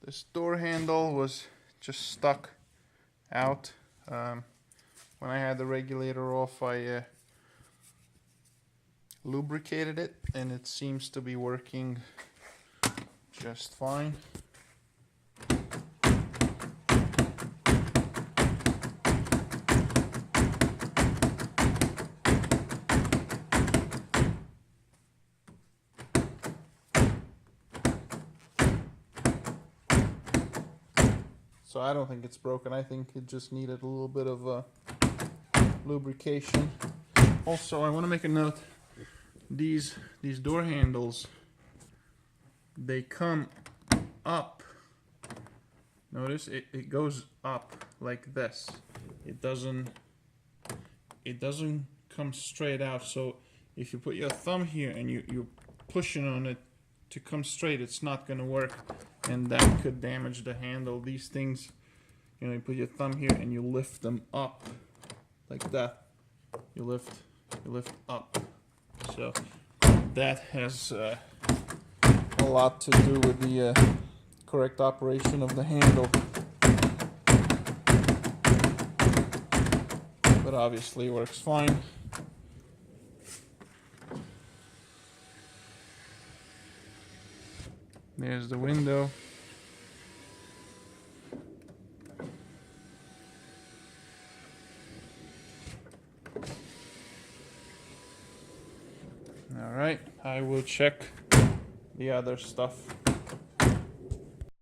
This door handle was just stuck out. When I had the regulator off, I lubricated it, and it seems to be working just fine. So I don't think it's broken. I think it just needed a little bit of lubrication. Also, I want to make a note. These door handles, they come up. Notice it goes up like this. It doesn't come straight out. So if you put your thumb here and you're pushing on it to come straight, it's not going to work, and that could damage the handle. These things, you put your thumb here and you lift them up like that. You lift up. So that has a lot to do with the correct operation of the handle. But obviously it works fine. There's the window. All right, I will check the other stuff.